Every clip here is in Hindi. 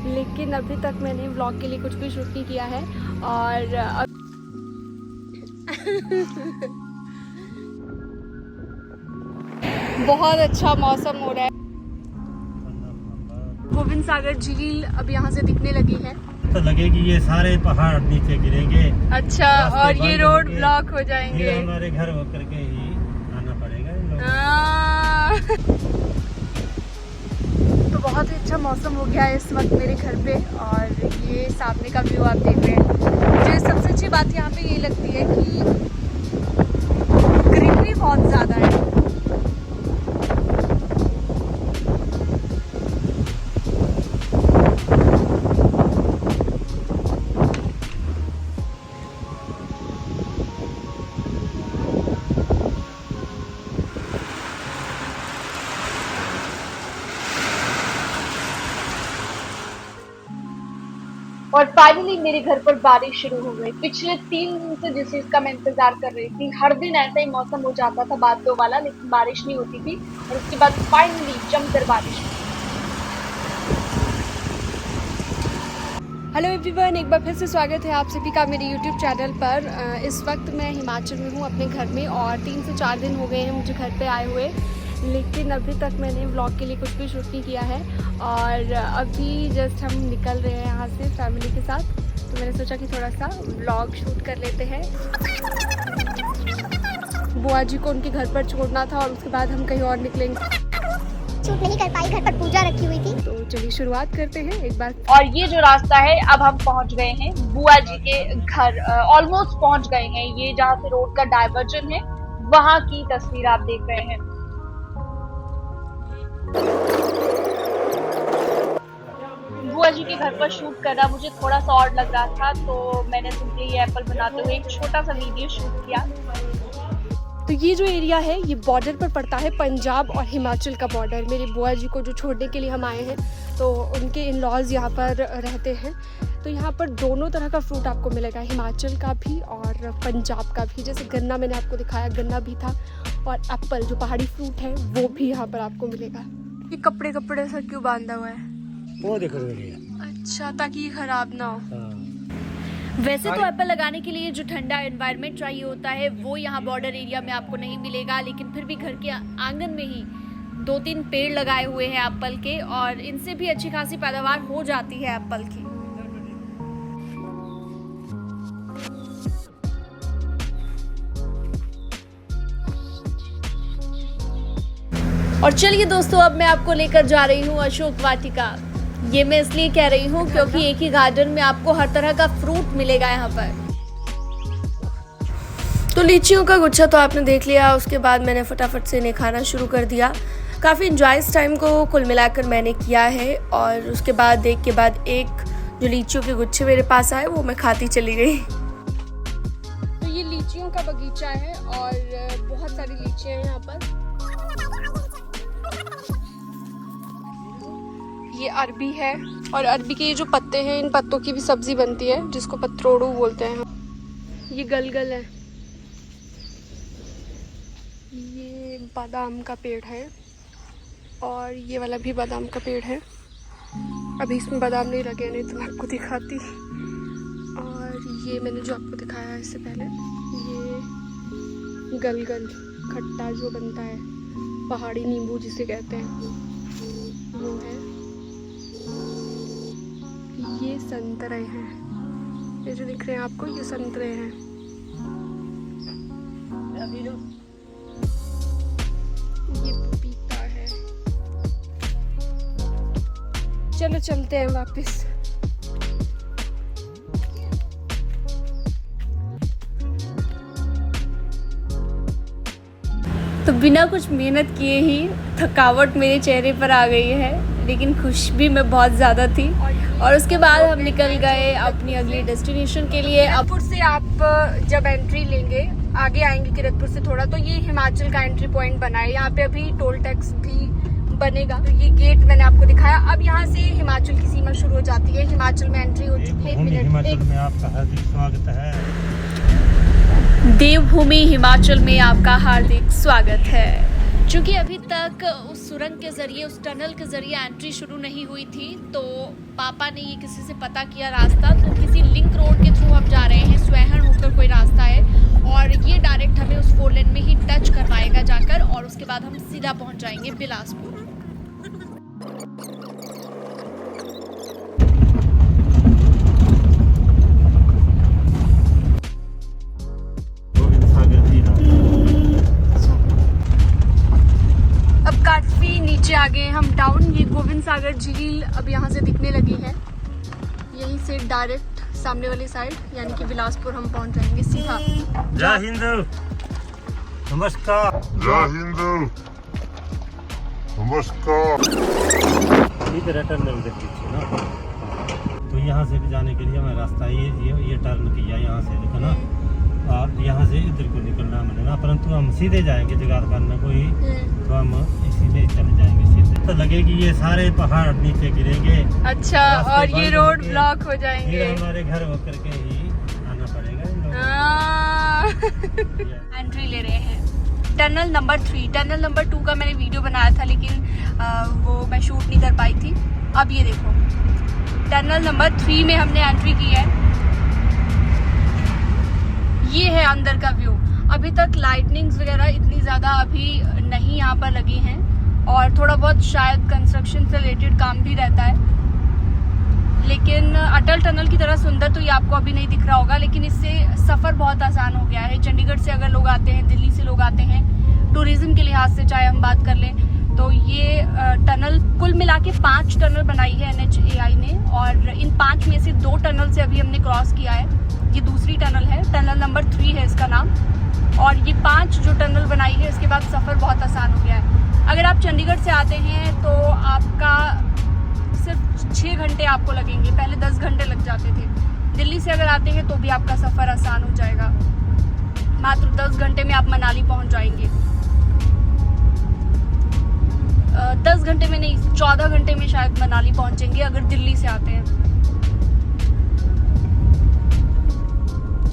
लेकिन अभी तक मैंने व्लॉग के लिए कुछ भी शूट नहीं किया है। और बहुत अच्छा मौसम हो रहा है। गोविंद सागर झील अब यहाँ से दिखने लगी है। तो लगेगी ये सारे पहाड़ नीचे गिरेंगे। अच्छा, और ये रोड ब्लॉक हो जाएंगे। हमारे घर होकर के ही आना पड़ेगा इन लोगों तो बहुत ही अच्छा मौसम हो गया है इस वक्त मेरे घर पे। और ये सामने का व्यू आप देख रहे हैं। मुझे सबसे अच्छी बात यहाँ पे ये लगती है कि ग्रीनरी बहुत ज़्यादा है। और फाइनली मेरे घर पर बारिश शुरू हो गई। पिछले 3 दिन से जिस चीज का मैं इंतजार कर रही थी, हर दिन ऐसा ही मौसम हो जाता था बादलों वाला, लेकिन बारिश नहीं होती थी। और उसके बाद फाइनली जमकर बारिश हुई। हेलो एवरीवन, एक बार फिर से स्वागत है आप सभी का मेरे यूट्यूब चैनल पर। इस वक्त मैं हिमाचल में हूँ अपने घर में, और 3 से 4 दिन हो गए हैं मुझे घर पे आए हुए, लेकिन अभी तक मैंने व्लॉग के लिए कुछ भी शूट नहीं किया है। और अभी जस्ट हम निकल रहे हैं यहाँ से फैमिली के साथ, तो मैंने सोचा कि थोड़ा सा व्लॉग शूट कर लेते हैं। बुआ जी को उनके घर पर छोड़ना था और उसके बाद हम कहीं और निकलेंगे। शूट नहीं कर पाई, घर पर पूजा रखी हुई थी। तो चलिए शुरुआत करते हैं एक बार। और ये जो रास्ता है, अब हम पहुंच गए हैं बुआ जी के घर, ऑलमोस्ट पहुंच गए हैं। ये जहाँ से रोड का डाइवर्जन है वहाँ की तस्वीर आप देख रहे हैं। बुआ जी के घर पर शूट करना मुझे थोड़ा सा और लग रहा था, तो मैंने सिंपली ये एप्पल बनाते हुए एक छोटा सा वीडियो शूट किया। तो ये जो एरिया है ये बॉर्डर पर पड़ता है, पंजाब और हिमाचल का बॉर्डर। मेरी बुआ जी को जो छोड़ने के लिए हम आए हैं, तो उनके इन लॉज यहाँ पर रहते हैं। तो यहाँ पर दोनों तरह का फ्रूट आपको मिलेगा, हिमाचल का भी और पंजाब का भी। जैसे गन्ना मैंने आपको दिखाया, गन्ना भी था, और एप्पल जो पहाड़ी फ्रूट है वो भी यहाँ पर आपको मिलेगा। ये कपड़े से क्यों बांधा हुआ है? वो देखो अच्छा, ताकि ये खराब ना हो। वैसे तो एप्पल लगाने के लिए जो ठंडा एनवायरनमेंट चाहिए होता है वो यहाँ बॉर्डर एरिया में आपको नहीं मिलेगा, लेकिन फिर भी घर के आंगन में ही 2-3 पेड़ लगाए हुए हैं एप्पल के, और इनसे भी अच्छी खासी पैदावार हो जाती है एप्पल की। और चलिए दोस्तों, अब मैं आपको लेकर जा रही हूँ अशोक वाटिका। ये मैं इसलिए कह रही हूँ क्योंकि एक ही गार्डन में आपको हर तरह का फ्रूट मिलेगा यहाँ पर। तो लीचियों का गुच्छा तो आपने देख लिया, उसके बाद मैंने फटाफट से इन्हें खाना शुरू कर दिया। काफ़ी एंजॉय इस टाइम को कुल मिलाकर मैंने किया है। और उसके बाद एक के बाद एक जो लीचियों के गुच्छे मेरे पास आए वो मैं खाती चली गई। तो ये लीचियों का बगीचा है और बहुत सारी लीचियाँ हैं यहाँ पर। ये अरबी है, और अरबी के ये जो पत्ते हैं, इन पत्तों की भी सब्जी बनती है जिसको पत्रोड़ू बोलते हैं। ये गलगल है। ये बादाम का पेड़ है, और ये वाला भी बादाम का पेड़ है। अभी इसमें बादाम नहीं लगे, नहीं तो मैं आपको दिखाती। और ये मैंने जो आपको दिखाया है इससे पहले, ये गलगल खट्टा जो बनता है, पहाड़ी नींबू जिसे कहते हैं, वो है। ये संतरे हैं, ये जो दिख रहे हैं आपको, ये संतरे हैं। ये पपीता है। चलो चलते हैं वापस। तो बिना कुछ मेहनत किए ही थकावट मेरे चेहरे पर आ गई है, लेकिन खुश भी मैं बहुत ज़्यादा थी। और उसके बाद हम निकल गए अपनी अगली डेस्टिनेशन के लिए। किरतपुर से आप जब एंट्री लेंगे, आगे आएंगे किरतपुर से थोड़ा, तो ये हिमाचल का एंट्री पॉइंट बना है। यहाँ पे अभी टोल टैक्स भी बनेगा। तो ये गेट मैंने आपको दिखाया। अब यहाँ से हिमाचल की सीमा शुरू हो जाती है। हिमाचल में एंट्री हो चुकी है। हिमाचल में आपका हार्दिक स्वागत है। देवभूमि हिमाचल में आपका हार्दिक स्वागत है। चूँकि अभी तक उस सुरंग के ज़रिए, उस टनल के ज़रिए एंट्री शुरू नहीं हुई थी, तो पापा ने ये किसी से पता किया रास्ता, तो किसी लिंक रोड के थ्रू हम जा रहे हैं। स्वैहर होकर कोई रास्ता है और ये डायरेक्ट हमें उस 4 लेन में ही टच कर पाएगा जाकर, और उसके बाद हम सीधा पहुंच जाएंगे बिलासपुर। अब काफी नीचे आ गए हम टाउन। ये गोविंद सागर झील अब यहाँ से दिखने लगी है। यहीं से डायरेक्ट सामने वाली साइड यानी कि बिलासपुर हम पहुँच जाएंगे सीधा। जय हिंद, नमस्कार। जय हिंद, नमस्कार। इधर टर्न के पीछे ना, तो यहाँ से भी जाने के लिए हमें रास्ता ये टर्न किया यहाँ से, देखो ना, और यहाँ से इधर को निकलना मिलेगा, परंतु हम सीधे जाएंगे जुगाड़ करना कोई, तो हम इसीलिए चले जाएंगे सीधे। तो लगेगी ये सारे पहाड़ नीचे गिरेंगे। अच्छा, और ये रोड ब्लॉक हो जाएंगे। फिर हमारे घर होकर के ही आना पड़ेगा इन लोगों। एंट्री ले रहे हैं टनल नंबर 3। टनल नंबर 2 का मैंने वीडियो बनाया था, लेकिन वो मैं शूट नहीं कर पाई थी। अब ये देखो, टनल नंबर 3 में हमने एंट्री की है। ये है अंदर का व्यू। अभी तक लाइटनिंग्स वगैरह इतनी ज़्यादा अभी नहीं यहाँ पर लगी हैं, और थोड़ा बहुत शायद कंस्ट्रक्शन से रिलेटेड काम भी रहता है, लेकिन अटल टनल की तरह सुंदर तो ये आपको अभी नहीं दिख रहा होगा। लेकिन इससे सफ़र बहुत आसान हो गया है। चंडीगढ़ से अगर लोग आते हैं, दिल्ली से लोग आते हैं, टूरिज़्म के लिहाज से चाहे हम बात कर लें, तो ये टनल कुल मिला के 5 टनल बनाई है NHAI ने, और इन 5 में से 2 टनल से अभी हमने क्रॉस किया है। ये दूसरी टनल है, टनल नंबर 3 है इसका नाम, और ये 5 जो टनल बनाई है इसके बाद सफ़र बहुत आसान हो गया है। अगर आप चंडीगढ़ से आते हैं तो आपका सिर्फ 6 घंटे आपको लगेंगे, पहले 10 घंटे लग जाते थे। दिल्ली से अगर आते हैं तो भी आपका सफ़र आसान हो जाएगा, मात्र 10 घंटे में आप मनाली पहुंच जाएंगे। 10 घंटे में नहीं, 14 घंटे में शायद मनाली पहुंचेंगे अगर दिल्ली से आते हैं।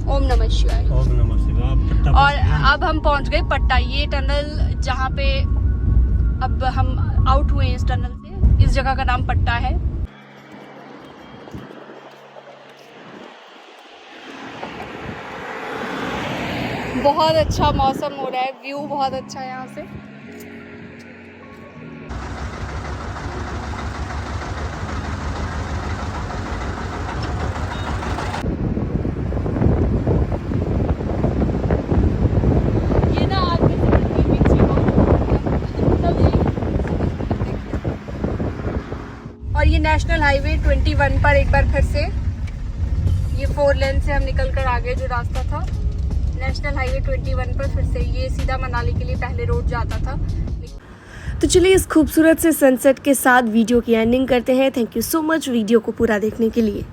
ओम नमः शिवाय। ओम नमः शिवाय। और अब हम पहुंच गए पट्टा। ये टनल जहाँ पे अब हम आउट हुए हैं इस टनल से, इस जगह का नाम पट्टा है। बहुत अच्छा मौसम हो रहा है, व्यू बहुत अच्छा है यहाँ से। और ये नेशनल हाईवे 21 पर एक बार फिर से ये 4 लेन से हम निकल कर आ गए। जो रास्ता था नेशनल हाईवे 21 पर फिर से ये सीधा मनाली के लिए पहले रोड जाता था। तो चलिए इस खूबसूरत से सनसेट के साथ वीडियो की एंडिंग करते हैं। Thank you so much video को पूरा देखने के लिए।